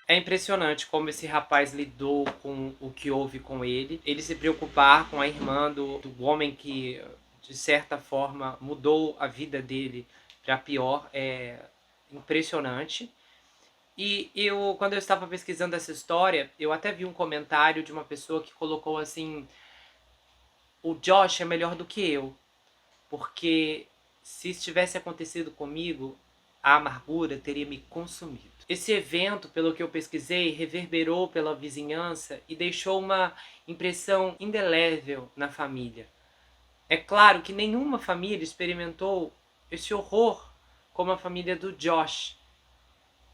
É impressionante como esse rapaz lidou com o que houve com ele. Ele se preocupar com a irmã do homem que, de certa forma, mudou a vida dele para pior é impressionante. E quando eu estava pesquisando essa história, eu até vi um comentário de uma pessoa que colocou assim: o Josh é melhor do que eu, porque se isso tivesse acontecido comigo, a amargura teria me consumido. Esse evento, pelo que eu pesquisei, reverberou pela vizinhança e deixou uma impressão indelével na família. É claro que nenhuma família experimentou esse horror como a família do Josh,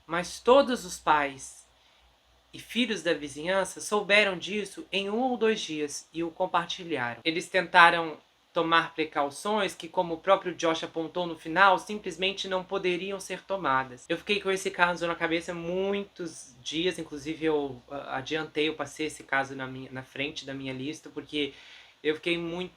mas todos os pais e filhos da vizinhança souberam disso em 1 ou 2 dias e o compartilharam. Eles tentaram tomar precauções que, como o próprio Josh apontou no final, simplesmente não poderiam ser tomadas. Eu fiquei com esse caso na cabeça muitos dias, inclusive eu adiantei, eu passei esse caso na frente da minha lista, porque eu fiquei muito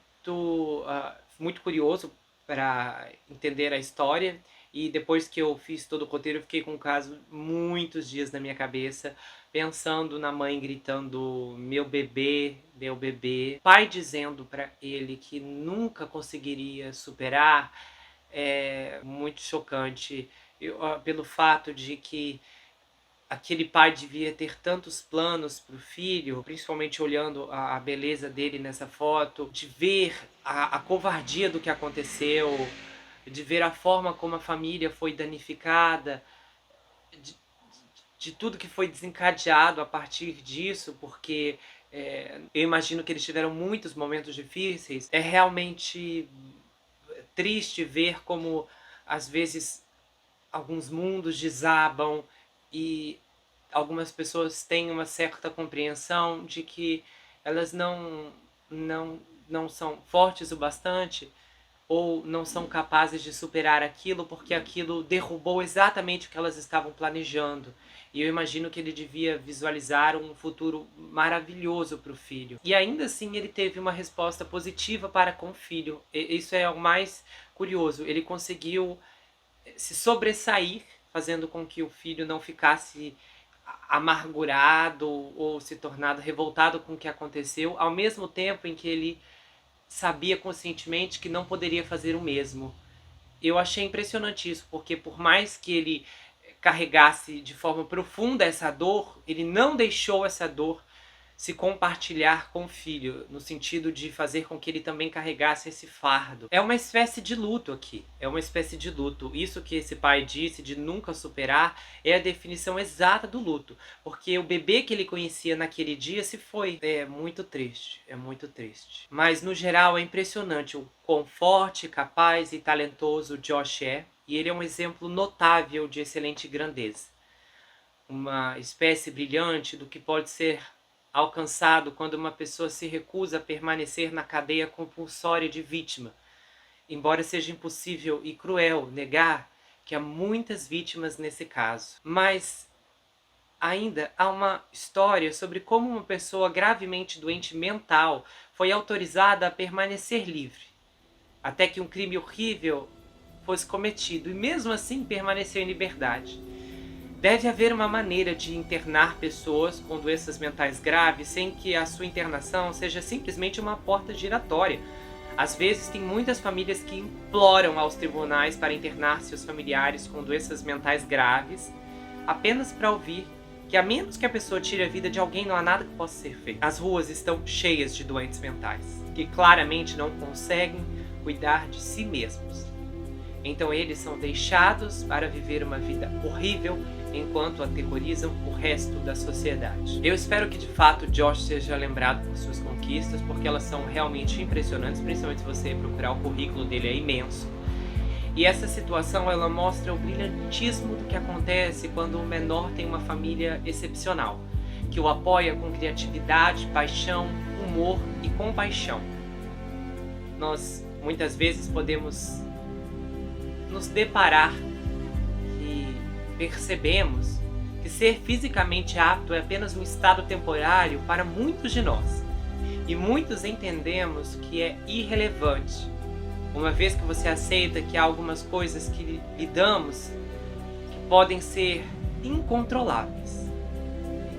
curioso para entender a história. E depois que eu fiz todo o roteiro, eu fiquei com o caso muitos dias na minha cabeça, pensando na mãe gritando meu bebê, meu bebê. Pai dizendo para ele que nunca conseguiria superar. É muito chocante pelo fato de que aquele pai devia ter tantos planos para o filho, principalmente olhando a beleza dele nessa foto, de ver a covardia do que aconteceu, de ver a forma como a família foi danificada, de, de tudo que foi desencadeado a partir disso, porque eu imagino que eles tiveram muitos momentos difíceis. É realmente triste ver como, às vezes, alguns mundos desabam e algumas pessoas têm uma certa compreensão de que elas não são fortes o bastante ou não são capazes de superar aquilo porque aquilo derrubou exatamente o que elas estavam planejando. E eu imagino que ele devia visualizar um futuro maravilhoso para o filho. E ainda assim ele teve uma resposta positiva para com o filho. Isso é o mais curioso. Ele conseguiu se sobressair, fazendo com que o filho não ficasse amargurado ou se tornado revoltado com o que aconteceu, ao mesmo tempo em que ele sabia conscientemente que não poderia fazer o mesmo. Eu achei impressionante isso, porque por mais que ele carregasse de forma profunda essa dor, ele não deixou essa dor se compartilhar com o filho, no sentido de fazer com que ele também carregasse esse fardo. É uma espécie de luto aqui, é uma espécie de luto. Isso que esse pai disse de nunca superar é a definição exata do luto, porque o bebê que ele conhecia naquele dia se foi. É muito triste, é muito triste. Mas no geral é impressionante o quão forte, capaz e talentoso Josh é, e ele é um exemplo notável de excelente grandeza. Uma espécie brilhante do que pode ser alcançado quando uma pessoa se recusa a permanecer na cadeia compulsória de vítima, embora seja impossível e cruel negar que há muitas vítimas nesse caso. Mas ainda há uma história sobre como uma pessoa gravemente doente mental foi autorizada a permanecer livre, até que um crime horrível fosse cometido, e mesmo assim permaneceu em liberdade. Deve haver uma maneira de internar pessoas com doenças mentais graves sem que a sua internação seja simplesmente uma porta giratória. Às vezes, tem muitas famílias que imploram aos tribunais para internar seus familiares com doenças mentais graves, apenas para ouvir que, a menos que a pessoa tire a vida de alguém, não há nada que possa ser feito. As ruas estão cheias de doentes mentais, que claramente não conseguem cuidar de si mesmos. Então eles são deixados para viver uma vida horrível enquanto aterrorizam o resto da sociedade. Eu espero que de fato Josh seja lembrado por suas conquistas, porque elas são realmente impressionantes, principalmente se você procurar o currículo dele, é imenso. E essa situação ela mostra o brilhantismo do que acontece quando o menor tem uma família excepcional, que o apoia com criatividade, paixão, humor e compaixão. Nós muitas vezes podemos nos deparar e percebemos que ser fisicamente apto é apenas um estado temporário para muitos de nós. E muitos entendemos que é irrelevante, uma vez que você aceita que há algumas coisas que lidamos que podem ser incontroláveis.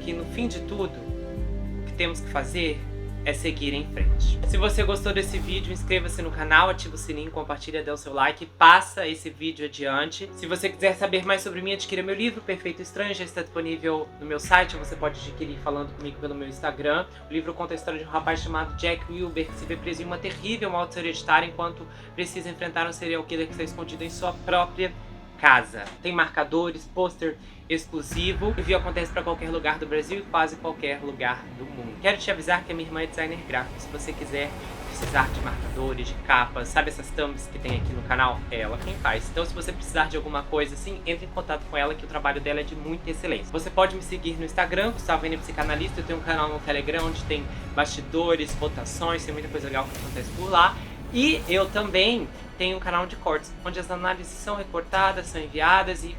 que no fim de tudo, o que temos que fazer é seguir em frente. Se você gostou desse vídeo, inscreva-se no canal, ativa o sininho, compartilha, dê o seu like, passa esse vídeo adiante. Se você quiser saber mais sobre mim, adquira meu livro, Perfeito Estranho, já está disponível no meu site, você pode adquirir falando comigo pelo meu Instagram. O livro conta a história de um rapaz chamado Jack Wilber, que se vê preso em uma terrível maldição hereditária enquanto precisa enfrentar um serial killer que está escondido em sua própria casa. Tem marcadores, pôster exclusivo. O envio acontece para qualquer lugar do Brasil e quase qualquer lugar do mundo. Quero te avisar que a minha irmã é designer gráfico. Se você quiser precisar de marcadores, de capas, sabe essas thumbs que tem aqui no canal? É ela quem faz. Então se você precisar de alguma coisa assim, entre em contato com ela que o trabalho dela é de muita excelência. Você pode me seguir no Instagram, Gustavo N Psicanalista. Eu tenho um canal no Telegram onde tem bastidores, votações, tem muita coisa legal que acontece por lá. E eu também tenho um canal de cortes, onde as análises são recortadas, são enviadas e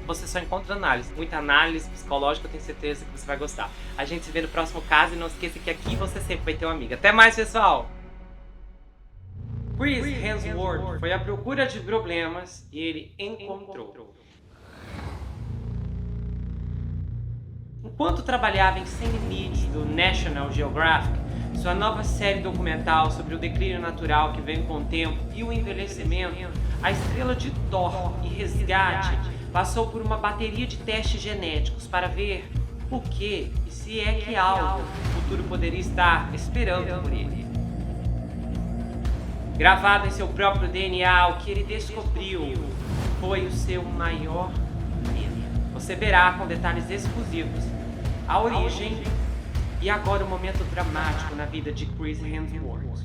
você só encontra análise. Muita análise psicológica, eu tenho certeza que você vai gostar. A gente se vê no próximo caso e não esqueça que aqui você sempre vai ter uma amiga. Até mais, pessoal! Chris Hemsworth foi à procura de problemas e ele encontrou. Enquanto trabalhava em Sem Limites do National Geographic, sua nova série documental sobre o declínio natural que vem com o tempo e o envelhecimento, a estrela de Thor e Resgate passou por uma bateria de testes genéticos para ver o que e se é que algo o futuro poderia estar esperando por ele. Gravado em seu próprio DNA, o que ele descobriu foi o seu maior medo. Você verá com detalhes exclusivos a origem e agora o momento dramático na vida de Chris Hemsworth.